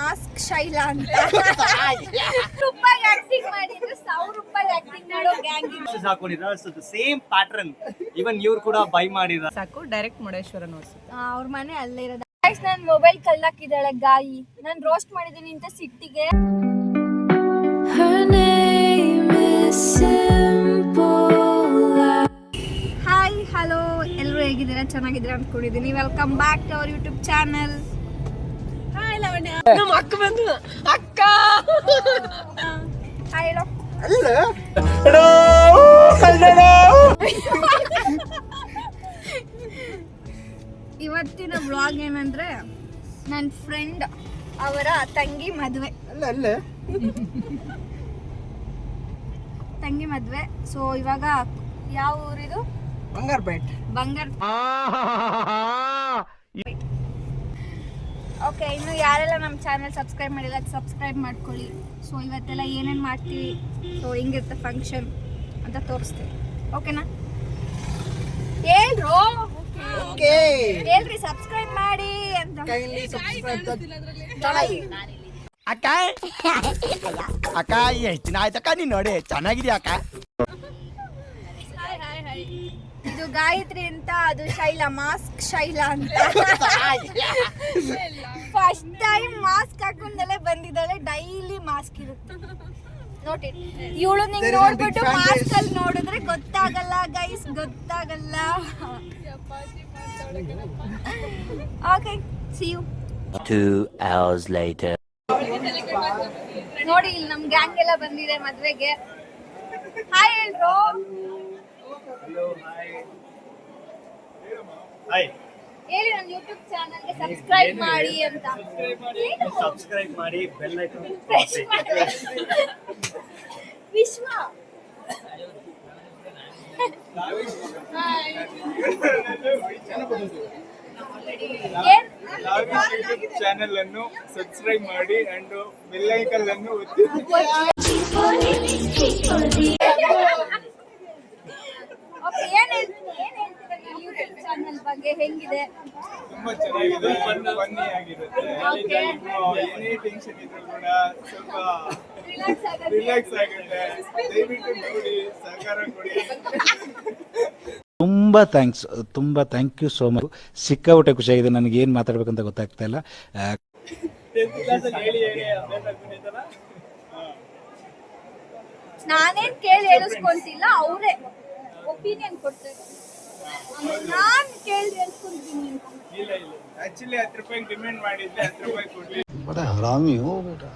Mask Shaila ಅಂತ ರೂಪಾಯಿ acting ಮಾಡಿದ್ರೆ 1000 ರೂಪಾಯಿ ಆಕ್ಟಿಂಗ್ ಮಾಡೋ ಗ್ಯಾಂಗ್ ಹಾಕೊಂಡಿದ್ದಾರೆ. ಸೊ ಸೇಮ್ ಪ್ಯಾಟರ್ನ್ ಇವನ್ ಇವ್ರು ಕೂಡ ಬೈ ಮಾಡಿದ್ದಾರೆ. ಸಾಕು ಡೈರೆಕ್ಟ್ ಮುರುಡೇಶ್ವರ ನೋಡ್ಸುತ್ತೆ. ಅವ್ರ ಮನೆ ಅಲ್ಲೇ ಇರೋದು. ನನ್ ಮೊಬೈಲ್ ಕಳ್ಳಾಕಿದ್ದಾಳೆ ಗಾಯಿ. ನಾನು ರೋಸ್ಟ್ ಮಾಡಿದೀನಿ ಅಂತ ಸಿಟ್ಟಿಗೆ. ಹಾಯ್ ಹಲೋ, ಎಲ್ಲರೂ ಹೇಗಿದ್ದೀರಾ? ಚೆನ್ನಾಗಿದ್ದೀರಾ ಅನ್ಕೊಂಡಿದ್ದೀನಿ. Welcome back to our YouTube channel. Hi Lavanya. ನಮ್ಮ ಅಕ್ಕ ಬಂದು ಅಕ್ಕ. ಹಾಯ್ ಹೇಳೋ. ಇವತ್ತಿನ ವ್ಲಾಗ್ ಏನಂದ್ರೆ ನನ್ನ ಫ್ರೆಂಡ್ ಅವರ ತಂಗಿ ಮದುವೆ. ತಂಗಿ ಮದುವೆ. ಸೊ ಇವಾಗ ಯಾವ ಊರಿದು? ಬಂಗಾರಪೇಟ್. ಓಕೆ, ಇನ್ನು ಯಾರೆಲ್ಲ ನಮ್ಮ ಚಾನಲ್ ಸಬ್ಸ್ಕ್ರೈಬ್ ಮಾಡಿಲ್ಲ ಸಬ್ಸ್ಕ್ರೈಬ್ ಮಾಡ್ಕೊಳ್ಳಿ. ಸೊ ಇವತ್ತೆಲ್ಲ ಏನೇನು ಮಾಡ್ತೀವಿ, ಸೊ ಹಿಂಗಿರುತ್ತೆ ಫಂಕ್ಷನ್ ಅಂತ ತೋರಿಸ್ತೀವಿ. ಓಕೆನಾ? ಹೇಳ್ರು ಹೇಳ್ರಿ ಸಬ್ಸ್ಕ್ರೈಬ್ ಮಾಡಿ ಅಂತ. ಅಕ್ಕ ಅಕ್ಕ ಎಷ್ಟು ದಿನ ಆಯ್ತಕ್ಕ ನೀನ್ ನೋಡಿ ಚೆನ್ನಾಗಿದ್ಯಾ ಅಕ್ಕ. ಇದು ಗಾಯತ್ರಿ ಅಂತ, ಅದು ಶೈಲಾ, ಮಾಸ್ಕ್ ಶೈಲಾ ಅಂತ. ಫಸ್ಟ್ ಟೈಮ್ ಮಾಸ್ಕ್ ಹಾಕೊಂಡಲ್ಲೇ ಬಂದಿದ್ದಾಳೆ. ಡೈಲಿ ಮಾಸ್ಕ್ ಇರುತ್ತೆ ನೋಡಿ. ಇವಳು ನಿಂಗೆ ನೋಡ್ಬಿಟ್ಟು ಮಾಸ್ಕ್ ಅಲ್ಲಿ ನೋಡಿದ್ರೆ ಗೊತ್ತಾಗಲ್ಲ ಗೈಸ್, ಗೊತ್ತಾಗಲ್ಲ. Okay, see you. 2 hours later. ನೋಡಿ ಇಲ್ಲಿ ನಮ್ ಗ್ಯಾಂಗ್ ಎಲ್ಲ ಬಂದಿದೆ ಮದ್ವೆಗೆ. ಹಾಯ್ ಹೇಳ್ರು. ಹೇಳಿ ನನ್ನ ಯೂಟ್ಯೂಬ್ ಚಾನಲ್ಗೆ ಸಬ್ಸ್ಕ್ರೈಬ್ ಮಾಡಿ ಅಂತ. ಸಬ್ಸ್ಕ್ರೈಬ್ ಮಾಡಿ, ಬೆಲ್ ಐಕಾನ್ ವಿಶ್ವ ಚಾನೆಲ್ ಅನ್ನು ಸಬ್ಸ್ಕ್ರೈಬ್ ಮಾಡಿ ಅಂಡ್ ಬೆಲ್ ಐಕಾನ್ ಅನ್ನು ಒತ್ತಿ. ಓಕೆ, ಏನ್ ಹೇಳ್ತೀರಾ ಯೂಟ್ಯೂಬ್ ಚಾನಲ್ ಬಗ್ಗೆ? ಹೆಂಗಿದೆ? ತುಂಬಾ ಚೆನ್ನಾಗಿದೆ, ಫನ್ನಿ ಆಗಿರುತ್ತೆ. ಏನೇ ಟೆನ್ಷನ್ ಇದ್ರೂ ಕೂಡ ಸ್ವಲ್ಪ ರಿಲ್ಯಾಕ್ಸ್ ಆಗುತ್ತೆ. ದಯವಿಟ್ಟು ನೋಡಿ, ಸಹಕಾರ ಕೊಡಿ. ತುಂಬಾ ಥ್ಯಾಂಕ್ ಯು ಸೋ ಮಚ್. ಸಿಕ್ಕಾಪಟ್ಟೆ ಖುಷಿಯಾಗಿದೆ. ನನಗೆ ಏನು ಮಾತಾಡ್ಬೇಕಂತ ಗೊತ್ತಾಗ್ತಾ ಇಲ್ಲ. ನಾನೇನ್ ಕೇಳಿ ಹೇಳಿಸ್ಕೊಂತಿಲ್ಲ, ಅವರೇ ಒಪಿನಿಯನ್ ಕೊಡ್ತಾರೆ. ನಾನ್ ಕೇಳಿ ಹೇಳ್ಕೊಂತೀನಿ. ಇಲ್ಲ ಆಕ್ಚುಲಿ 10 ರೂಪಾಯಿ ಡಿಮ್ಯಾಂಡ್ ಮಾಡಿದ್ದೆ, 10 ರೂಪಾಯಿ ಕೊಡ್ಲಿ. ಬड़ा हरामी हो बेटा.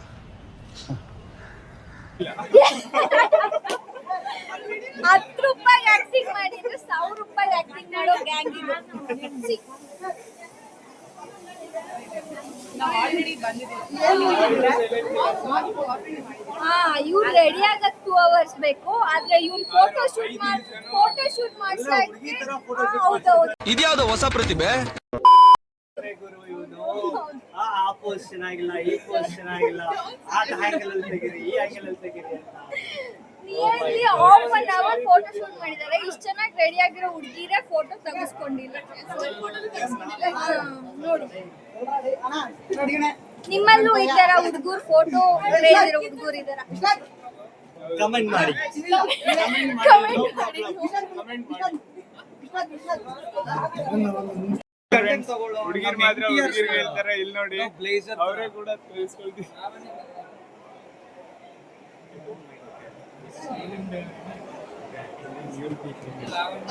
10 ರೂಪಾಯಿ ಆಕ್ಟಿಂಗ್ ಮಾಡಿದ್ರೆ 1000 ರೂಪಾಯಿ ಆಕ್ಟಿಂಗ್ ಮಾಡೋ ಗ್ಯಾಂಗ್ ಇದು. ಇವ್ರು ರೆಡಿ ಆಗಕ್ 2 hours ಬೇಕು. ಆದ್ರೆ ಇವ್ರು ಫೋಟೋ ಶೂಟ್ ಮಾಡ್ತಾ ಇದ್ಯಾವುದು ಹೊಸ ಪ್ರತಿಭೆ. ಗುರು ಇವ್ನು ಆ ಪೋಸ್ ಚೆನ್ನಾಗಿಲ್ಲ, ಈ ಪೋಸ್ ಚೆನ್ನಾಗಿಲ್ಲ, ಆ ಆಂಗಲ್ ಅಲ್ಲಿ ತೆಗೀರಿ, ಈ ಆಂಗಲ್ ಅಲ್ಲಿ ತೆಗೀರಿ ಅಂತ. Nearly half an hour photo shoot ಮಾಡಿದ್ದಾರೆ. ಇಷ್ಟು ಚೆನ್ನಾಗಿ ರೆಡಿ ಆಗಿರೋ ಹುಡುಗಿರೇ ಫೋಟೋ ತೆಗೆಸ್ಕೊಂಡಿಲ್ಲ. ನೋಡಿ, ನಿಮ್ಮಲ್ಲೂ ಈ ತರ ಹುಡುಗರು ಫೋಟೋ ಇರೋ ಹುಡುಗರು ಇದಾರ? ಕಮೆಂಟ್ ಮಾಡಿ. ಹುಡುಗಿರ್ ಮಾತ್ರ ಹುಡುಗಿರ್ ಹೇಳ್ತಾರೆ. ಇಲ್ಲಿ ನೋಡಿ, ಅವರೇ ಕೂಡ ತಿಳಿಸ್ಕೊಳ್ತೀವಿ.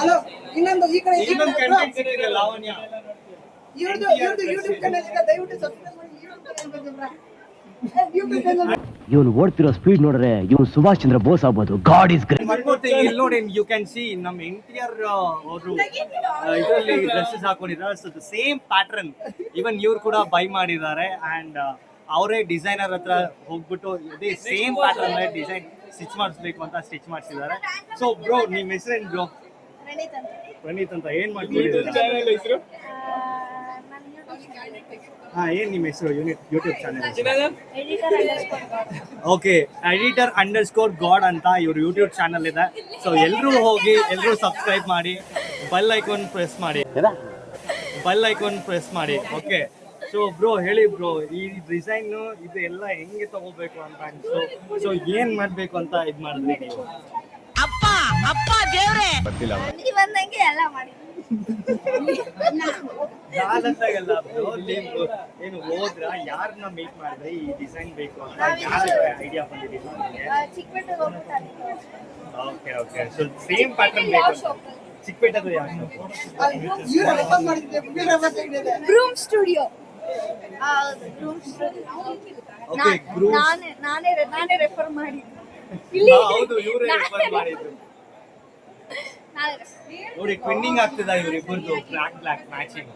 ಹಲೋ, ಇನ್ನೊಂದು ಈ ಕಡೆ ಇನ್ನೊಂದು ಕಂಟೆಂಟ್ ಸಿಕ್ಕಿದೆ, ಲಾವಣ್ಯ. ಇವ್ರದ್ದು ಯೂಟ್ಯೂಬ್ ಚಾನೆಲ್ ಇದೆ, ದಯವಿಟ್ಟು ಸಬ್ಸ್ಕ್ರೈಬ್ ಮಾಡಿ. ಇವನು ಓಡ್ತಿರೋ ಸ್ಪೀಡ್ ನೋಡ್ರೆ ಇವನು ಸುಭಾಷ್ ಚಂದ್ರ ಬೋಸ್ ಆಗ್ಬೋದು. God is great. ಇಲ್ಲಿ ನೋಡಿ, ಯು ಕ್ಯಾನ್ ಸಿ ನಮ್ಮ ಎನ್ಟಿಆರ್ ಅವರು ಇದರಲ್ಲಿ ಡ್ರೆಸ್ಸಸ್ ಹಾಕೊಂಡಿದ್ದಾರೆ. ಸೊ ಸೇಮ್ ಪ್ಯಾಟರ್ನ್ ಇವನ್ ಇವ್ರು ಕೂಡ ಬೈ ಮಾಡಿದ್ದಾರೆ. ಅಂಡ್ ಅವರೇ ಡಿಸೈನರ್ ಹತ್ರ ಹೋಗ್ಬಿಟ್ಟು ಇದೇ ಸೇಮ್ ಪ್ಯಾಟರ್ನ್ ಡಿಸೈನ್ ಸ್ಟಿಚ್ ಮಾಡಿಸ್ಬೇಕು ಅಂತ ಸ್ಟಿಚ್ ಮಾಡಿಸಿದ್ದಾರೆ. ಸೊ ಬ್ರೋ, ನಿಮ್ಮ ಹೆಸರೇನು ಬ್ರೋ? ಪ್ರಣೀತ್ ಅಂತ. ಏನ್ ಮಾಡ್ತಿದ್ದೀರಾ? ಚಾನೆಲ್ ಹೆಸರು ಏನ್ ನಿಮ್ಮ ಹೆಸರು? ಯೂಟ್ಯೂಬ್ ಚಾನೆಲ್ ಓಕೆ, editor_god ಅಂತ ಇವ್ರ ಯೂಟ್ಯೂಬ್ ಚಾನಲ್ ಇದೆ. ಸೊ ಎಲ್ಲರೂ ಹೋಗಿ ಎಲ್ಲರೂ ಸಬ್ಸ್ಕ್ರೈಬ್ ಮಾಡಿ, ಬೆಲ್ ಐಕಾನ್ ಪ್ರೆಸ್ ಮಾಡಿ. ಓಕೆ, ಸೊ ಬ್ರೋ ಹೇಳಿ ಬ್ರೋ, ಈ ಡಿಸೈನ್ ಇದು ಎಲ್ಲ ಹೆಂಗೆ ತಗೋಬೇಕು ಅಂತ ಅನ್ಸು. ಸೊ ಏನ್ ಮಾಡ್ಬೇಕು ಅಂತ ಇದ್ ಮಾಡಿದ್ರಿ ನೀವು? ನೀವ್ ಬಂದಂಗೆ ಎಲ್ಲ ಮಾಡಿ. ನಾನಂತಾಗಲ್ಲ ಬ್ರೋ, ನೀವು ಏನು ಹೋದ್ರ ಯಾರನ್ನ ಮೀಟ್ ಮಾಡಿದ್ರೆ ಈ ಡಿಸೈನ್ ಬೇಕು ಅಂತ ಯಾರ ಐಡಿಯಾ ಬಂದಿದ್ದೀವಿ ನಿಮಗೆ? ಚಿಕ್ಕಪೇಟೆಗೆ ಹೋಗ್ಬಿಟ್ಟು okay okay. So same pattern ಬೇಕು. ಚಿಕ್ಕಪೇಟೆದು ಯಾವ ಶಾಪ್? ಇವ್ರು ರೆಫರ್ ಮಾಡಿದ್ದೆ ಇವ್ರು ರೆಫರ್ ತೆಗ್ದಿದೆ. Broom studio. Broom studio. Okay, group. ನಾನೇ ರೆಫರ್ ಮಾಡಿದ್ದು. ಇಲ್ಲಿ ಹೌದು, ಇವರೇ ರೆಫರ್ ಮಾಡಿದ್ರು. ನೋಡಿ ಟ್ವಿನ್ನಿಂಗ್ ಆಗ್ತಿದ ಇವ್ರಿಬ್ಬರದು, ಬ್ಲಾಕ್ ಮ್ಯಾಚಿಂಗ್.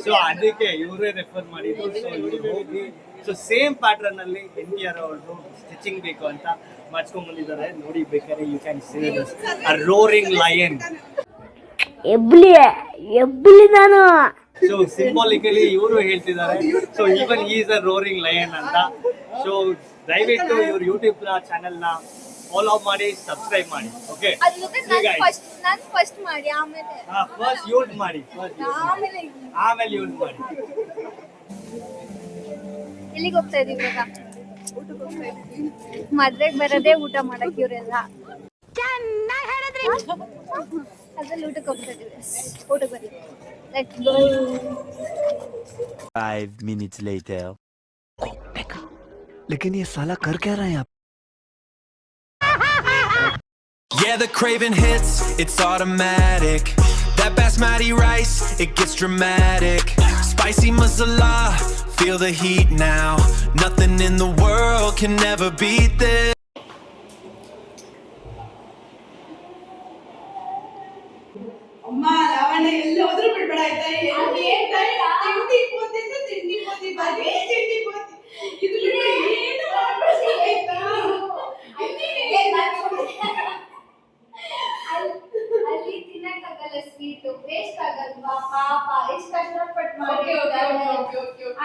ಸೊ ಅದಕ್ಕೆ ಇವರೇ ರೆಫರ್ ಮಾಡಿದ್ರು. ಸೊ ಇವ್ರು ಹೋಗಿ ಸೊ ಸೇಮ್ ಪ್ಯಾಟರ್ನ್ ಅಲ್ಲಿ NTR ಅವ್ರದ್ದು ಸ್ಟಿಚಿಂಗ್ ಬೇಕು ಅಂತ ಮಾಡ್ಸ್ಕೊಂಡ್ ಬಂದಿದ್ದಾರೆ. ನೋಡಿ ಬೇಕಾದ್ರೆ you can see this a roaring lion. ಎಬ್ಲಿ ನಾನು. ಸೊ ಸಿಂಬಾಲಿಕಲಿ ಇವರು ಹೇಳ್ತಿದ್ದಾರೆ. So even is a roaring lion ಅಂತ. ಸೊ ದಯವಿಟ್ಟು ಇವ್ರ ಯೂಟ್ಯೂಬ್ ಚಾನೆಲ್ ನ ಫಾಲೋ ಮಾಡಿ, ಸಬ್ಸ್ಕ್ರೈಬ್ ಮಾಡಿ. ಓಕೆ, ನಾನು ಫಸ್ಟ್ ಮಾಡಿ ಆಮೇಲೆ ಫಸ್ಟ್ ಯೂಸ್ ಮಾಡಿ, ಆಮೇಲೆ ಯೂಸ್ ಮಾಡಿ. ಎಲ್ಲಿಗೆ ಹೋಗ್ತಾ ಇದೀವಿ ಇವಾಗ? ಮದ್ವೆಗೆ ಬರೋದೇ ಊಟ ಮಾಡಕ್ ಇವರೆಲ್ಲ. ಅದ್ರಲ್ಲಿ ಊಟಕ್ಕೆ ಹೋಗ್ತಾ ಇದೀವಿ. ಊಟಕ್ಕೆ ಬರೀ. Let's go. 5 minutes later. लेकिन ये साला कर क्या रहा है यहाँ? Yeah, the craving hits, it's automatic. That basmati rice, it gets dramatic. Spicy masala, feel the heat now. Nothing in the world can never beat this. ಅಮ್ಮ ಲಾವಣ್ಯ ಎಲ್ಲಿ ಹೋದ್ರು ಬಿಡ್ಬೇಡ ಆಯ್ತಾ? ತಿಂಡಿ ಪೋತಿ ಬರೀ ತಿಂಡಿ ಪೋತಿ. ಇದು ಬಿಟ್ಟು ಏನು ಮಾಡ್ಬೇಡಿ ಆಯ್ತಾ? ಅಲ್ಲಿ ತಿನ್ನಕ್ಕಾಗಲ್ಲ, ಸ್ವೀಟ್ ವೇಸ್ಟ್ ಆಗಲ್ವಾ? ಪಾಪ ಎಷ್ಟು ಕಷ್ಟಪಟ್ಟು ಮಾಡಿರ್ತಾರೆ.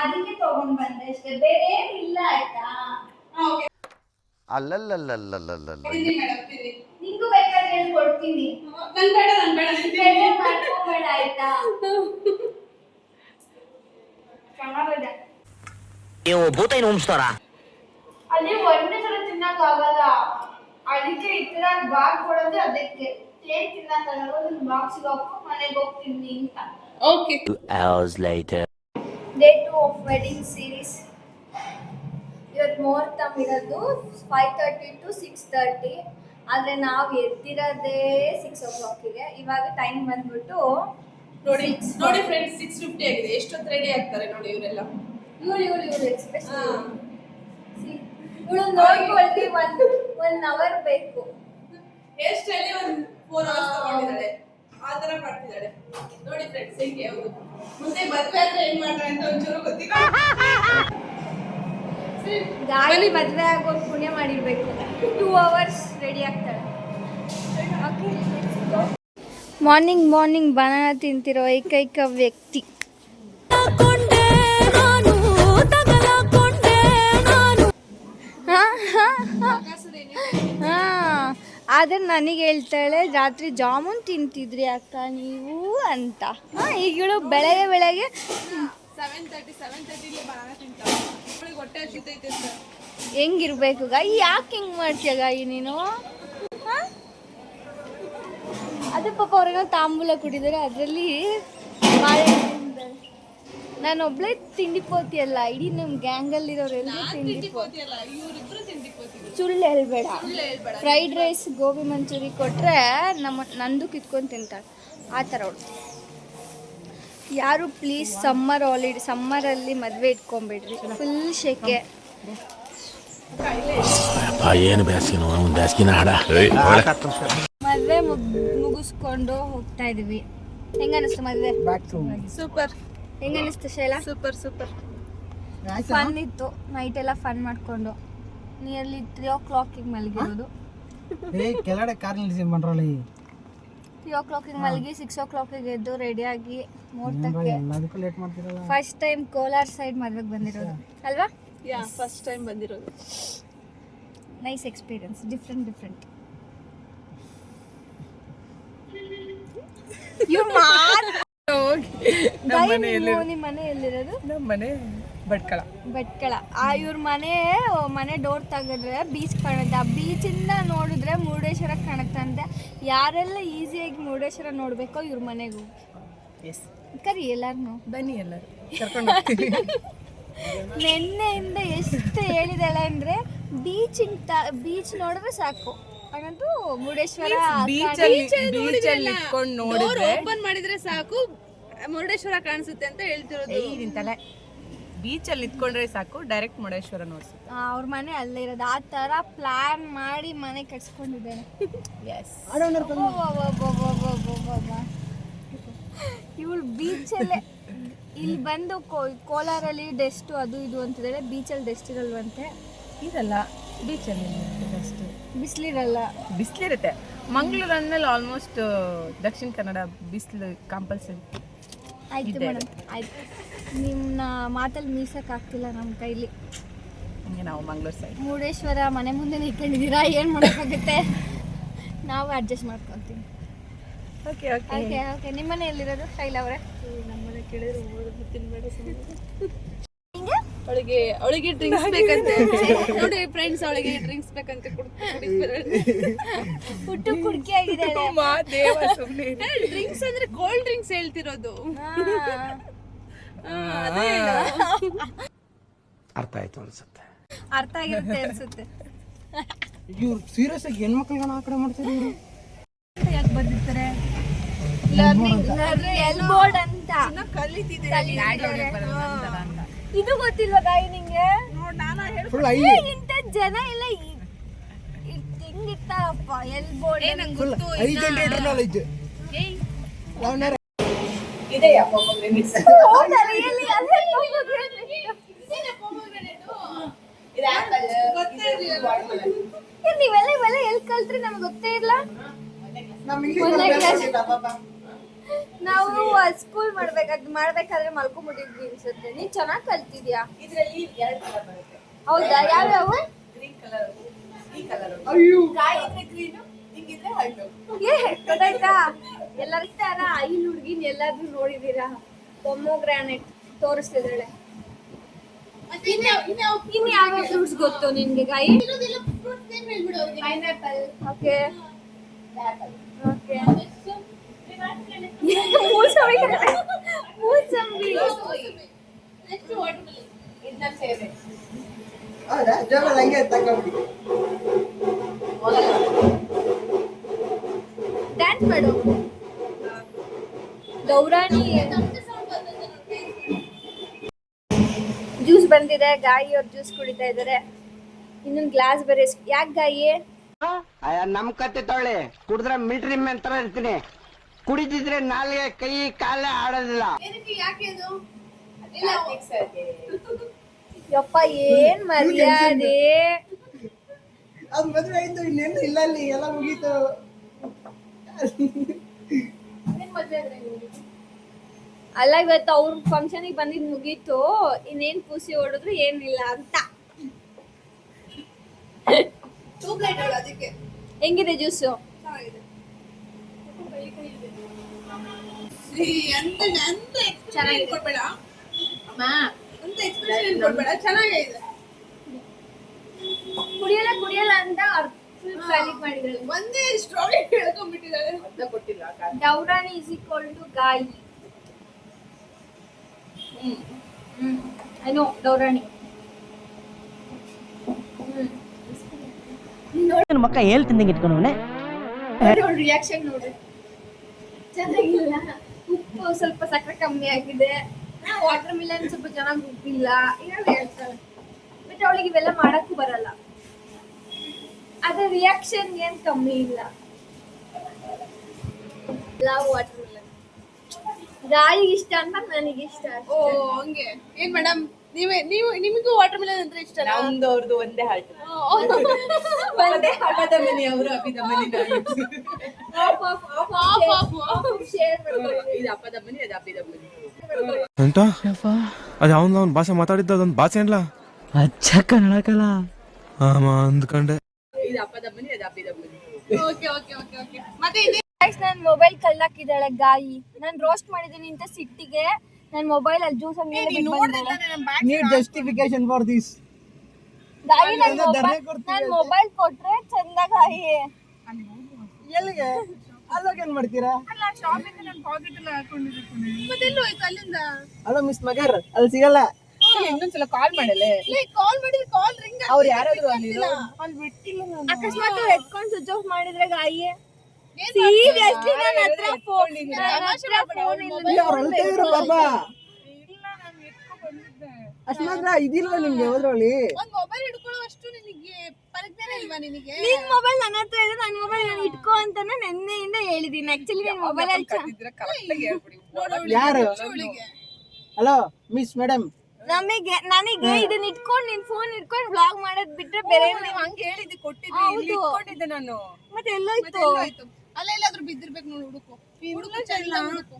ಅದಕ್ಕೆ ತಗೊಂಡ್ ಬಂದೆ ಅಷ್ಟೇ, ಬೇರೆ ಏನಿಲ್ಲ ಆಯ್ತಾ? ಅಲ್ಲಲ್ಲಲ್ಲಲ್ಲಲ್ಲಲ್ಲ. ನಿಂಗೂ ಬೇಕಾದ್ರೆ ಹೇಳ್ಕೊಡ್ತೀನಿ. ನನ್ ಬೇಡ ಮಾಡ್ಕೋಬೇಡ ಆಯ್ತಾ? ಚೆನ್ನಾಗಿದೆ. ನೀವು ಭೂತ ಏನು ಉಮ್ಸ್ತಾರ? ಅಲ್ಲಿ ಒಂದೇ ಸಲ ತಿನ್ನಕ್ಕಾಗಲ್ಲ, ಅದಕ್ಕೆ ಈ ತರ ಬಾಗ್ ಕೊಡೋದು. ಅದಕ್ಕೆ ಏನ್ ತಿನ್ನಕ್ಕಾಗಲ್ಲ, ಒಂದು ಬಾಕ್ಸಿಗೆ ಹಾಕೊಂಡು ಮನೆಗೆ ಹೋಗ್ತೀನಿ ಅಂತ. Okay. 2 hours later. Day 2 of wedding series. ಇವತ್ತು ಮುಹೂರ್ತ ಇರೋದು 5:30 to 6:30. ಆದ್ರೆ ನಾವು ಎದ್ದಿರೋದೇ 6 o'clockಗೆ. ಇವಾಗ ಟೈಮ್ ಬಂದ್ಬಿಟ್ಟು ನೋಡಿ ಫ್ರೆಂಡ್ಸ್ 6:50 ಆಗಿದೆ. ಎಷ್ಟೊತ್ತು ರೆಡಿ ಆಗ್ತಾರೆ ನೋಡಿ ಇವರೆಲ್ಲ. ಇವ್ರು ಎಕ್ಸ್ಪ್ರೆಷನ್ ಇವಳು ನೋಡ್ಕೊಳ್ಳಿ. 1 hour ಬೇಕು. ಹೇರ್ ಸ್ಟೈಲ್ ಒಂದು 4 hours ತಗೊಂಡಿದ್ದಾಳೆ. ಆ ತರ ಮಾಡ್ತಿದ್ದಾಳೆ ನೋಡಿ ಫ್ರೆಂಡ್ಸ್. ಹೆಂಗೆ ಅವರು ಮುಂದೆ ಮದುವೆ ಆದ್ರೆ ಏನ್ ಮಾಡ್ತಾರೆ ಅಂತ ಒಂಚೂರು ಗೊತ್ತಿಲ್ಲ. ಗಾಳಿ ಮದುವೆ ಆಗೋದು ಪುಣ್ಯ ಮಾಡಿರ್ಬೇಕು. 2 hours ರೆಡಿ ಆಗ್ತಾಳೆ. ಮಾರ್ನಿಂಗ್ ಬನಾನಾ ತಿಂತಿರೋ ಏಕೈಕ ವ್ಯಕ್ತಿ. ಆದ್ರೆ ನನಗೆ ಹೇಳ್ತಾಳೆ, ರಾತ್ರಿ ಜಾಮೂನ್ ತಿಂತಿದ್ರಿ ಅಕ್ಕ ನೀವು ಅಂತ. ಈಗಳು ಬೆಳಗ್ಗೆ 7:30 ಬನಾನಾ ತಿಂತಾಳೆ. ಅವಳಿಗೆ ಹೊಟ್ಟೆ ಹಸಿತೈತೆ ಸರ್. ಹೆಂಗಿರ್ಬೇಕು ಗಾಯಿ? ಯಾಕೆ ಹಿಂಗ್ ಮಾಡ್ತೀಯ ಗಾಯಿ ನೀನು? ಅದು ಪಾಪ ಅವ್ರೇನೋ ತಾಂಬೂಲ ಕುಡಿದಾರೆ, ಅದರಲ್ಲಿ ನಾನು ಒಬ್ಳೆ ತಿಂಡಿ ಪೋತಿ ಅಲ್ಲ, ಇಡೀ ನಮ್ಮ ಗ್ಯಾಂಗಲ್ಲಿರೋರೆಲ್ಲ ತಿಂಡಿ ಪೋತಿ. ಸುಳ್ಳು ಹೇಳ್ಬೇಡ. ಫ್ರೈಡ್ ರೈಸ್ ಗೋಬಿ ಮಂಚೂರಿ ಕೊಟ್ಟರೆ ನಂದು ಕಿತ್ಕೊಂಡು ತಿಂತಾಳೆ. ಆ ಥರ ಅವಳು. ಯಾರು ಪ್ಲೀಸ್ ಸಮ್ಮರಲ್ಲಿ ಮದುವೆ ಇಟ್ಕೊಂಬಿಡ್ರಿ, ಫುಲ್ ಶೆಕೆ. ಏನು ಬ್ಯಾಸ್ಗಿನ ಒಂದು ಬ್ಯಾಸ್ಗಿನ ಹಾಡ. ಮದುವೆ ಮುಗಿಸ್ಕೊಂಡು ಹೋಗ್ತಾ ಇದೀವಿ. ಹೆಂಗನಿಸ್ತು ಮದುವೆ? ಸೂಪರ್. ಹೆಂಗನಿಸ್ತು ಶೈಲಾ? ಸೂಪರ್. ಫನ್ ಇತ್ತು. ನೈಟ್ ಎಲ್ಲ ಫನ್ ಮಾಡ್ಕೊಂಡು ನಿಯರ್ಲಿ 3 o'clock ಮಲಗಿರೋದು. ಕೆಳಗಡೆ ಕಾರ್ ನಿಲ್ಲಿಸಿ ಬಂದ್ರಲ್ಲ. 3 o'clock ಮಲಗಿ 6 o'clock ಎದ್ದು ರೆಡಿಯಾಗಿ ಮುಹೂರ್ತಕ್ಕೆ. ಫಸ್ಟ್ ಟೈಮ್ ಕೋಲಾರ ಸೈಡ್ ಮದುವೆಗೆ ಬಂದಿರೋದು ಅಲ್ವಾ? ಫಸ್ಟ್ ಟೈಮ್ ಬಂದಿರೋದು. Nice experience. ಡಿಫ್ರೆಂಟ್. ನಿಮ್ಮ ಮನೆ ಎಲ್ಲಿರೋದು? ನಮ್ಮ ಮನೆ ಭಟ್ಕಳ. ಭಟ್ಕಳ. ಇವ್ರ ಮನೆ ಡೋರ್ ತೆಗೆದ್ರೆ ಬೀಚ್ ಕಾಣುತ್ತೆ. ಆ ಬೀಚಿಂದ ನೋಡಿದ್ರೆ ಮುರುಡೇಶ್ವರ ಕಾಣುತ್ತಂತೆ. ಯಾರೆಲ್ಲ ಈಸಿಯಾಗಿ ಮುರುಡೇಶ್ವರ ನೋಡ್ಬೇಕೋ ಇವ್ರ ಮನೆಗೆ ಹೋಗಿ. ಎಸ್, ಕರಿ ಎಲ್ಲಾರನು ಬನ್ನಿ ಎಲ್ಲರೂ ಕರ್ಕೊಂಡು ಹೋಗ್ತೀವಿ. ನೆನ್ನೆಯಿಂದ ಎಷ್ಟು ಹೇಳಿದಾಳೆ ಅಂದ್ರೆ ಬೀಚ್ ನೋಡಿದ್ರೆ ಸಾಕು ಅನ್ನೋದು ಮುರುಡೇಶ್ವರ. ಬೀಚಲ್ಲಿ ಇಟ್ಕೊಂಡು ನೋಡಿದ್ರೆ ಓಪನ್ ಮಾಡಿದ್ರೆ ಸಾಕು ಮುರುಡೇಶ್ವರ ಕಾಣಿಸುತ್ತೆ ಅಂತ ಹೇಳ್ತಿರೋದು. ನಿಂತಲೆ ಬೀಚಲ್ಲಿ ನಿಂತ್ಕೊಂಡ್ರೆ ಸಾಕು ಡೈರೆಕ್ಟ್ ಮುರುಡೇಶ್ವರ ನೋಡ್ಸುತ್ತೆ. ಅವ್ರ ಮನೆ ಅಲ್ಲೇ ಇರೋದು. ಆ ತರ ಪ್ಲಾನ್ ಮಾಡಿ ಮನೆ ಕಟ್ಸ್ಕೊಂಡಿದ್ದಾನೆ. ಎಸ್, ಇವಳು ಬೀಚಲ್ಲೇ ಇಲ್ಲಿ ಬಂದು ಕೋಲಾರಲ್ಲಿ ಡೆಸ್ಟ್ ಅದು ಇದು ಅಂತಿದ್ದಾಳೆ. ಬೀಚಲ್ಲಿ ಡೆಸ್ಟ್ ಇರಲ್ವಂತೆ. ಇರಲ್ಲ ಬೀಚಲ್ಲಿ ಅಷ್ಟು ಬಿಸಿಲಿರಲ್ಲ. ಬಿಸಿಲಿರುತ್ತೆ. ಮಂಗಳೂರು ಅಂದಮೇಲೆ ಆಲ್ಮೋಸ್ಟ್ ದಕ್ಷಿಣ ಕನ್ನಡ ಬಿಸಿಲು ಕಂಪಲ್ಸರಿ. ಆಯ್ತು ಮೇಡಮ್, ಆಯ್ತು. ನಿಮ್ಮನ್ನ ಮಾತಲ್ಲಿ ಮೀಸಕ್ಕಾಗ್ತಿಲ್ಲ ನಮ್ಮ ಕೈಲಿ. ಹಂಗೆ ನಾವು ಮಂಗಳೂರು ಸೈಡ್ ಮುರುಡೇಶ್ವರ ಮನೆ ಮುಂದೆ ನಿಂತ್ಕೊಂಡಿದ್ದೀರಾ, ಏನು ಮಾಡೋಕ್ಕಾಗುತ್ತೆ? ನಾವು ಅಡ್ಜಸ್ಟ್ ಮಾಡ್ಕೊತೀವಿ. Okay okay okay okay. ನಿಮ್ಮ ಮನೆ ಎಲ್ಲಿರೋದು ಶೈಲ ಅವರೇ? ನಮ್ಮನೆ ಕೇಳಿದ್ರೆ ತಿನ್ಬೇಡ. ಹಿಂಗೆ ಅವಳಿಗೆ ಡ್ರಿಂಕ್ಸ್ ಬೇಕಂತೆ ನೋಡಿ ಫ್ರೆಂಡ್ಸ್, ಅವಳಿಗೆ ಡ್ರಿಂಕ್ಸ್ ಬೇಕಂತೆ ಹುಟ್ಟು ಕುಡ್ಕಿ ಆಗಿದ್ದಾಳೆ. ಡ್ರಿಂಕ್ಸ್ ಅಂದ್ರೆ ಕೋಲ್ಡ್ ಡ್ರಿಂಕ್ಸ್ ಹೇಳ್ತಿರೋದು. ಅರ್ಥ ಆಯ್ತು ಅನ್ಸುತ್ತೆ. ಅರ್ಥ ಆಗಿರುತ್ತೆ ಅನ್ಸುತ್ತೆ. ಇವ್ರು ಸೀರಿಯಸ್ ಆಗಿ ಹೆಣ್ಮಕ್ಳಿಗೆ ಆ ಕಡೆ ಮಾಡ್ತಾರೆ. ಯಾಕೆ ಬಂದಿರ್ತಾರೆ? ಲರ್ನಿಂಗ್ ಬೋರ್ಡ್ ಅಂತ ಕಲಿತಿದ್ದಾರೆ. ಇದು ಗೊತ್ತಿಲ್ವಾ ಗಾಯಿ ನಿಂಗೆ? ಫುಲ್ ಐ ಇಂಥ ಜನ ಎಲ್ಲ ಹಿಂಗಿರ್ತಾರಪ್ಪ. L board full 500 knowledge. ನೀವೆಲ್ಲ ಇವೆಲ್ಲ ಎಲ್ಲಿ ಕಲ್ತ್ರಿ? ನಮ್ಗೆ ಗೊತ್ತೇ ಇಲ್ಲ. ನಾವು ಸ್ಕೂಲ್ ಮಾಡ್ಬೇಕಾದ್ರೆ ಮಲ್ಕೊಂಡ್ಬಿಟ್ಟಿದ್ವಿ ಅನ್ಸುತ್ತೆ. ನೀನ್ ಚೆನ್ನಾಗಿ ಕಲ್ತಿದ್ಯಾ. ಹೌದಾ? ಯಾವ್ಯಾವು? ಗೊತ್ತಾಯ್ತಾ? ಎಲ್ಲರ ತರ ಐಲ್ ಹುಡ್ಗಿನ್ ಎಲ್ಲಾದ್ರೂ ನೋಡಿದೀರಾ? ಪೊಮೊಗ್ರಾನೆಟ್ ತೋರಿಸ್ತಿದ್ದಾಳೆ. ಇನ್ ಯಾವ ಫ್ರೂಟ್ಸ್ ಗೊತ್ತು ನಿನ್ಗೆ Gayi? Pineapple. Okay okay. Mosambi. Dance ಮಾಡು ಗೌರಾಣಿ. ಜ್ಯೂಸ್ ಬಂದಿದೆ. ಗಾಯಿ ಅವ್ರು ಜ್ಯೂಸ್ ಕುಡಿತಾ ಇದಾರೆ. ಇನ್ನೊಂದು ಗ್ಲಾಸ್ ಬೇರೆ. ಯಾಕೆ ಗಾಯಿ? ನಮ್ ಕತ್ತೆ ತೊಳೆ ಕುಡಿದ್ರೆ ಮಿಲ್ಟ್ರಿ ಮ್ಯಾನ್ ತರ ಇರ್ತೀನಿ. ಕುಡಿದಿದ್ರೆ ನಾಲ್ಗೆ ಕೈ ಕಾಲೇ ಆಡೋದಿಲ್ಲ. ಯಪ್ಪ ಏನ್ ಮರ್ಯಾದೆ. ಅದು ಮದುವೆ ಆಯ್ತು, ಇನ್ನೇನು ಇಲ್ಲ, ಅಲ್ಲಿ ಎಲ್ಲ ಮುಗೀತು. ಅಲ್ಲ ಇವತ್ತು ಅವ್ರ ಫಂಕ್ಷನಿಗೆ ಬಂದಿದ್ ಮುಗೀತು. ಇನ್ನೇನ್ ಪೂಸಿ ಹೊಡಿದ್ರು ಏನಿಲ್ಲ ಅಂತ. ಹೆಂಗಿದೆ ಜ್ಯೂಸು? ಕುಡಿಯಲ್ಲ ಅಂತ ಮಾಡಿದ್ರೆ ಒಂದೇ ಸ್ಟ್ರಾಂಗ್ ಹೇಳ್ಕೊಂಡ್ಬಿಟ್ಟಿದ್ದಾಳೆ. Gaurani is equal to Gayi. I know Gaurani. ನನ್ನ ಮಕ್ಕ ಹೇಳ್ತಿದ್ದಂಗೆ ಇಟ್ಕೊಂಡವನೆ. ರಿಯಾಕ್ಷನ್ ನೋಡ್ರಿ, ಚೆನ್ನಾಗಿಲ್ಲ. ಉಪ್ಪು ಸ್ವಲ್ಪ ಸಕ್ಕರೆ ಕಮ್ಮಿ ಆಗಿದೆ. ವಾಟರ್ ಮಿಲನ್ ಸ್ವಲ್ಪ ಚೆನ್ನಾಗಿ ಉಪ್ಪಿಲ್ಲ ಇರೋದು ಹೇಳ್ತಾರೆ. ಬಟ್ ಅವಳಿಗೆ ಇವೆಲ್ಲ ಮಾಡಕ್ಕೂ ಬರಲ್ಲ. ಅದ್ರ ರಿಯಾಕ್ಷನ್ ಏನ್ ಕಮ್ಮಿ ಇಲ್ಲ. Love water Milan. ಗಾಯಿಗೆ ಇಷ್ಟ ಅಂತ ನನಗೆ ಇಷ್ಟ. ಓ ಹಂಗೆ. ಏನ್ ಮೇಡಮ್ ನಿಮಗೂ ವಾಟರ್ ಮಿಲನ್ ಅಂದ್ರೆ ಇಷ್ಟ? ನಮ್ದು ಅವ್ರದ್ದು ಒಂದೇ ಹಾರ್ಟ್. ಒಂದೇ ಅಪದಮನಿ ಅವರು ಅಭಿದಮನಿ. ಇದು ಅಪದಮನಿ, ಅದು ಅಭಿದಮನಿ. ಎಂತ ಅದು ಅವನ್ ಭಾಷೆ ಮಾತಾಡಿದ್ದ ಅದೊಂದು ಭಾಷೆ ಏನ್ಲ ಅಚ್ಚ ಕನ್ನಡಕಲ್ಲ ಅಂದ್ಕೊಂಡೆ. ಇದು ಅಪದಮನಿ, ಅದು ಅಭಿದಮನಿ. Okay okay okay okay. ಮತ್ತೆ ನನ್ ಮೊಬೈಲ್ ಕಳ್ಳಾಕಿದ್ದಾಳೆ ಗಾಯಿ. ನಾನು ರೋಸ್ಟ್ ಮಾಡಿದೀನಿ ಅಂತ ಸಿಟ್ಟಿಗೆ ನನ್ನ ಮೊಬೈಲ್ ಅಲ್ಲಿ ಜ್ಯೂಸ್ ಅಂಗಡಿ ನೀಡ್ ಜಸ್ಟಿಫಿಕೇಶನ್ ಫಾರ್ ದಿಸ್. ಗಾಯಿ ನನ್ನ ಮೊಬೈಲ್ ಕೊಟ್ರೆ ಚಂದ ಗಾಯಿ. ಎಲ್ಲಿಗೆ ಅಲ್ಲೋಗಿ ಏನ್ ಮಾಡ್ತೀರಾ? ಹಲೋ ಮಿಸ್ ಮಗರ್, ಅಲ್ಲಿ ಸಿಗಲ್ಲ. ಇನ್ನೊಂದ್ಸಲ ಕಾಲ್ ಮಾಡಲೆ. ಅವ್ರು ಯಾರಾದ್ರೂ ಅಕಸ್ಮಾತ್ ಹೆಡ್ಫೋನ್ ಸ್ವಿಚ್ ಆಫ್ ಮಾಡಿದ್ರೆ ಗಾಯಿ ಸೀರಿಯಸ್ಲಿ ನನ್ನ ಹತ್ರ ಫೋನ್ ಅಷ್ಟ್ ಮಾತ್ರ ಇದಿಲ್ವಾ ನಿಮ್ಗೆ ಹೋದ್ರಲ್ಲಿ? ಒಂದ್ ಮೊಬೈಲ್ ಹಿಡ್ಕೊಳ್ಳೋ ಅಷ್ಟು ನಿನಗೆ ಪರಿಜ್ಞಾನ ಇಲ್ವಾ ನಿನಗೆ? ನಿನ್ ಮೊಬೈಲ್ ನನ್ನ ಹತ್ರ ಇದೆ, ನನ್ನ ಮೊಬೈಲ್ ನಾನು ಇಟ್ಕೋ ಅಂತಾನೆ ನೆನ್ನೆಯಿಂದ ಹೇಳಿದೀನಿ. ಆಕ್ಚುಲಿ ನಿನ್ ಮೊಬೈಲ್ ಯಾರು? ಹಲೋ ಮಿಸ್ ಮೇಡಮ್, ನನಗೆ ಇದನ್ನ ಇಟ್ಕೊಂಡು ನಿನ್ ಫೋನ್ ಇಟ್ಕೊಂಡು ಬ್ಲಾಗ್ ಮಾಡೋದ್ ಬಿಟ್ರೆ ಬೇರೆ ಹಂಗೆ ಹೇಳಿದ್ದೆ, ಕೊಟ್ಟಿದ್ದೆ ನಾನು. ಮತ್ತೆ ಎಲ್ಲೋಯ್ತು? ಅಲ್ಲ ಎಲ್ಲಾದ್ರೂ ಬಿದ್ದಿರ್ಬೇಕು ನೋಡಿ, ಹುಡುಕು ಹುಡುಕು.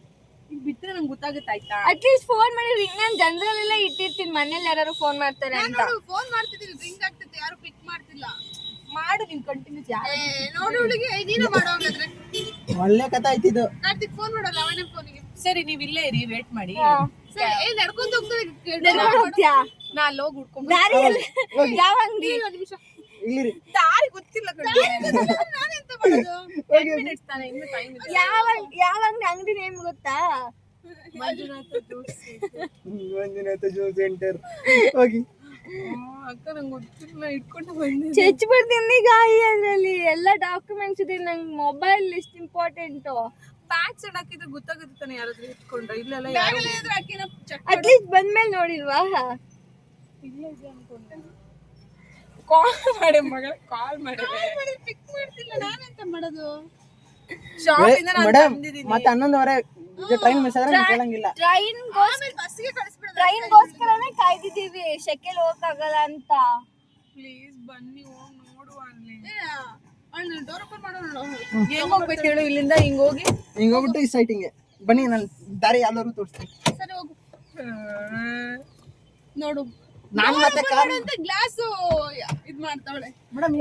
ಈಗ ಬಿಟ್ರೆ ನಂಗೆ ಗೊತ್ತಾಗುತ್ತಾಯ್ತಾ? ಅಟ್ಲೀಸ್ಟ್ ಫೋನ್ ಮಾಡಿ ರಿಂಗ್ ನಾನು ಜನರಲ್ ಎಲ್ಲ ಇಟ್ಟಿರ್ತೀನಿ, ಮನೇಲಿ ಯಾರು ಫೋನ್ ಮಾಡ್ತಾರೆ ಅಂತ. ಫೋನ್ ಮಾಡ್ತಿದ್ದೀನಿ, ರಿಂಗ್ ಆಗ್ತೈತೆ, ಯಾರು ಪಿಕ್ ಮಾಡ್ತಿಲ್ಲ. ಮಾಡು ನೀನ್ ಕಂಟಿನ್ಯೂಸ್. ನೋಡು ಹುಡುಗಿ, ನೀನು ಮಾಡೋ ಹಾಗಾದ್ರೆ. ಒಳ್ಳೆ ಕಥೆ ಆಯ್ತಿದ್ದು. ಕಾರ್ತಿಕ್ ಫೋನ್ ಮಾಡಲ್ಲ ಅವನ ಫೋನಿಗೆ. ಸರಿ ನೀವ್ ಇಲ್ಲೇ ಇರಿ, ವೇಟ್ ಮಾಡಿ. ನಡ್ಕೊಂಡ್ ಹೋಗ್ತೀಯಾ? ನಾ ಅಲ್ಲಿ ಹೋಗಿ ಹುಡ್ಕೊಂಡ್ ದಾರಿಯಲ್ಲಿ ಯಾವ ಅಂಗಡಿ? ಇಲ್ಲಿರಿ. ದಾರಿ ಗೊತ್ತಿಲ್ಲ ನಾನೆಂತ ಮಾಡೋದು? ತಾನೆ, ಇನ್ನು ಟೈಮ್ ಇದೆ. ಯಾವ ಅಂಗಡಿ ನೇಮ್ ಗೊತ್ತಾ? Manjunatha juice centre. ಹೋಗಿ. ಅಕ್ಕ ನಂಗೆ ಗೊತ್ತಿಲ್ಲ, ಇಟ್ಕೊಂಡು ಬಂದಿದ್ದೆ. ಚರ್ಚ್ ಬರ್ತೀನಿ ಗಾಯಿ, ಅದ್ರಲ್ಲಿ ಎಲ್ಲ ಡಾಕ್ಯುಮೆಂಟ್ಸ್ ಇದೆ. ನಂಗೆ ಮೊಬೈಲ್ ಎಷ್ಟು ಇಂಪಾರ್ಟೆಂಟ್. ಪ್ಯಾಕ್ ಸೆಡ್ ಹಾಕಿದ್ರೆ ಗೊತ್ತಾಗುತ್ತೆ ತಾನೆ ಯಾರಾದ್ರೂ ಇಟ್ಕೊಂಡ್ರೆ. ಇಲ್ಲೆಲ್ಲ ಅಟ್ಲೀಸ್ಟ್ ಬಂದ್ಮೇಲೆ ನೋಡಿಲ್ವಾ? ಇಲ್ಲ ಇದೆ ಅನ್ಕೊಂಡೆ. ಕಾಲ್ ಮಾಡಿ ಮಗಳ, ಕಾಲ್ ಮಾಡಿ ಪಿಕ್ ಮಾಡ್ತಿಲ್ಲ, ನಾನೆಂತ ಮಾಡೋದು? ಶಾಪ್ ಇಂದ ನಾನು ಮೇಡಮ್ ಬಂದಿದ್ದೀನಿ. ಮತ್ತೆ 11:00 ಟ್ರೈನ್ ಮಿಸ್ ಆದ್ರೆ ಕೇಳಂಗಿಲ್ಲ. ಟ್ರೈನ್ಗೋಸ್ಕರನೇ ಕಾಯ್ದಿದ್ದೀವಿ, ಶೆಕೆಲ್ ಹೋಗಕ್ಕಾಗಲ್ಲ ಅಂತ. ಪ್ಲೀಸ್ ಬನ್ನಿ, ಹೋಗಿ ನೋಡುವ ಅಲ್ಲಿ. ಡೋರ್ ಓಪನ್ ಮಾಡೋಣ. ಹೆಂಗ್ ಹೋಗ್ಬೇಕು ಹೇಳು? ಇಲ್ಲಿಂದ ಹಿಂಗ್ ಹೋಗಿ ಹಿಂಗ್ ಹೋಗ್ಬಿಟ್ಟು ಈ ಸೈಟಿಂಗ್ ಬನ್ನಿ, ನಾನು ದಾರಿ ಎಲ್ಲರೂ ತೋರಿಸ್ತೀನಿ. ಸರಿ ಹೋಗು. ನೋಡು, ನಾನ್ ಮತ್ತೆ ಅಂತ ಗ್ಲಾಸ್ ಇದ್ ಮಾಡ್ತಾವಳೆ ಮೇಡಮ್.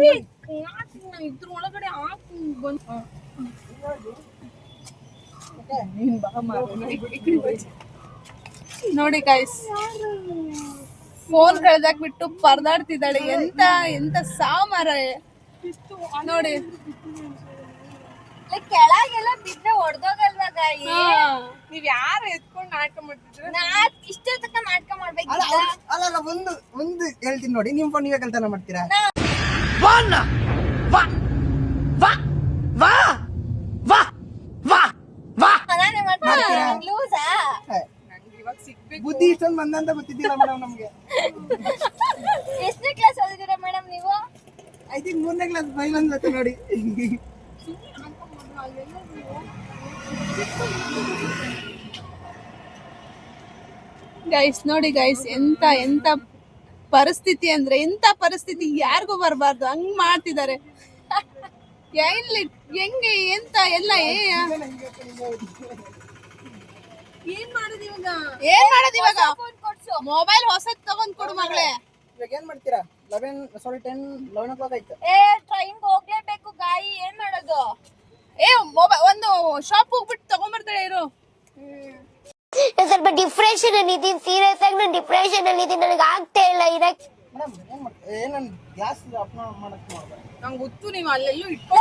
ಇದ್ರ ಒಳಗಡೆ ಹಾಕಿ ಬಂದ್ ನೋಡಿ ಗೈಸ್, ಫೋನ್ ಕಳ್ದಾಕ್ಬಿಟ್ಟು ಪರದಾಡ್ತಿದ್ದಾಳೆ. ಎಂತ ಸಾಮಾರ ನೋಡಿ. ಕೆಳಗೆಲ್ಲ ಬಿದ್ರೆ ಹೊಡೆದೋಗಲ್ವಾ ಗಾಯಿ? ನೀವ್ ಯಾರು ಎತ್ಕೊಂಡು ನಾಟಕ ಮಾಡ್ತಿದ್ರ? ಇಷ್ಟ ತನಕ ನಾಟಕ ಮಾಡ್ಬೇಕು. ಅಲ್ಲ ಒಂದು ಹೇಳ್ತೀನಿ ನೋಡಿ, ನಿಮ್ ಫೋನ್ ನೀವೇ ಕಲ್ತನ ಮಾಡ್ತೀರಾ? ಲೂಸಾ? ಇವಾಗ ಸಿಗ್ಬೇಕು. ಬುದ್ಧಿ ಇಷ್ಟೊಂದು ಬಂದಂತ ಗೊತ್ತಿದ್ದಿಲ್ಲ ಮೇಡಮ್ ನಮ್ಗೆ. ಎಷ್ಟನೇ ಕ್ಲಾಸ್ ಓದಿದ್ದೀರಾ ಮೇಡಮ್ ನೀವು? ಐ ಥಿಂಕ್ 3ನೇ ಕ್ಲಾಸ್ ಫೈಲ್ ಅಂದ್ಲತ್ತೆ ನೋಡಿ. ಗೈಸ್ ನೋಡಿ ಗೈಸ್, ಎಂತ ಪರಿಸ್ಥಿತಿ ಅಂದ್ರೆ, ಎಂತ ಪರಿಸ್ಥಿತಿ ಯಾರಿಗೂ ಬರಬಾರ್ದು ಹಂಗ್ ಮಾಡ್ತಿದ್ದಾರೆ. ಹೆಂಗೆ ಎಂತ ಎಲ್ಲ ಏನ್ ಮಾಡೋದು ಇವಾಗ? ಮೊಬೈಲ್ ಹೊಸದ್ ತಗೊಂಡ್ ಕೊಡು ಮಗಳೇ. ಇವಾಗ ಏನ್ ಮಾಡ್ತೀರಾ? 11 o'clock ಆಯ್ತು. ಟ್ರೈನ್ ಹೋಗ್ಲೇಬೇಕು ಗಾಯಿ, ಏನ್ ಮಾಡೋದು? ಮೊಬೈಲ್ ಒಂದು ಶಾಪ್ ಹೋಗ್ಬಿಟ್ಟು ತಗೊಂಡ್ಬರ್ತಾಳೆ ಇರು. ಸ್ವಲ್ಪ ಡಿಪ್ರೆಷನ್ ಅಲ್ಲಿ ಇದೀನಿ, ಸೀರಿಯಸ್ ಆಗಿ ನಾನು ಡಿಪ್ರೆಷನ್ ಅಲ್ಲಿ ಇದೀನಿ, ನನಗೆ ಆಗ್ತಾ ಇಲ್ಲ ಇರಕ್ಕೆ. ಮೇಡಮ್ ಏನ್ ಮಾಡ್ತೀರಾ? ಏನನ್ ಗ್ಲಾಸ್ ಆಫ್ ಮಾಡಕ್ ಮಾಡ್ಬೇಡ. ನಂಗೆ ಗೊತ್ತು, ನೀವು ಅಲ್ಲೆಲ್ಲೂ ಇಟ್ಕೊಂಡು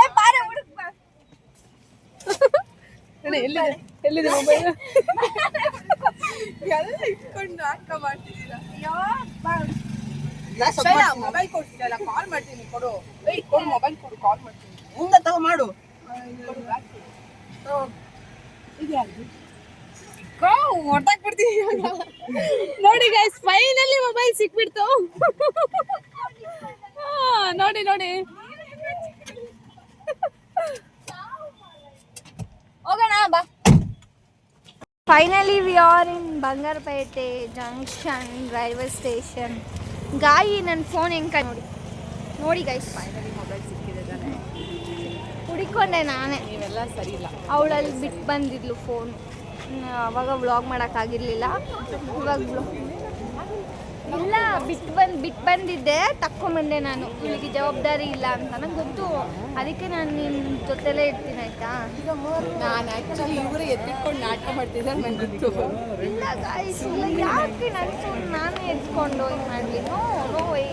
ಎಲ್ಲಿದೆ ಮೊಬೈಲ್ ಎಲ್ಲ ಇಟ್ಕೊಂಡು ನಾಟಕ ಮಾಡ್ತಿದ್ದೀರಾ? ಗ್ಲಾಸ್ ಮೊಬೈಲ್ ಕೊಡ್ತಿಲ್ಲ, ಕಾಲ್ ಮಾಡ್ತೀನಿ, ಕೊಡು. ಕೊಡು ಮೊಬೈಲ್ ಕೊಡು, ಕಾಲ್ ಮಾಡ್ತೀನಿ. ಮುಂದೆ ತಗೋ ಮಾಡು. ಹೊಡ್ದಾಕ್ಬಿಡ್ತೀನಿ. ನೋಡಿ ಗೈಸ್, ಫೈನಲಿ ಮೊಬೈಲ್ ಸಿಕ್ಬಿಡ್ತು. ನೋಡಿ ಹೋಗೋಣ ಬಾ. Finally we are in Bangarapete junction railway station. Gayi ನನ್ನ ಫೋನ್ ಹೆಂಗೆ ನೋಡಿ ಗೈಸ್, ಫೈನಲಿ ಮೊಬೈಲ್ ಸಿಕ್ಕಿದೆ ತಾನೆ. ಹುಡಿಕೊಂಡೆ ನಾನೇ. ನೀವೆಲ್ಲ ಸರಿ ಇಲ್ಲ. ಅವಳಲ್ಲಿ ಬಿಟ್ಟು ಬಂದಿದ್ಲು ಫೋನ್. ಅವಾಗ ವ್ಲಾಗ್ ಮಾಡೋಕ್ಕಾಗಿರಲಿಲ್ಲ. ಇಲ್ಲ ಬಿಟ್ಟು ಬಂದಿದ್ದೆ, ತಕ್ಕೊಂಬಂದೆ ನಾನು. ಇವಳಿಗೆ ಜವಾಬ್ದಾರಿ ಇಲ್ಲ ಅಂತ ನಂಗೆ ಗೊತ್ತು, ಅದಕ್ಕೆ ನಾನು ನಿನ್ನ ಜೊತೆಲೇ ಇರ್ತೀನಿ ಆಯ್ತಾ. ನಾನು ಆ್ಯಕ್ಚುಲಿ ಇವರೇ ಎತ್ತಿಟ್ಕೊಂಡು ನಾಟಕ ಮಾಡ್ತಿದ್ದೆ ನನಗೆ ಗೊತ್ತು. ಇಲ್ಲ ಗಾಯ್ಸ್, ಇಲ್ಲ ಯಾಕೆ ನಾನು ನಾನೇ ಎತ್ಕೊಂಡು ಹಿಂಗೆ ಮಾಡಲಿ. Know why.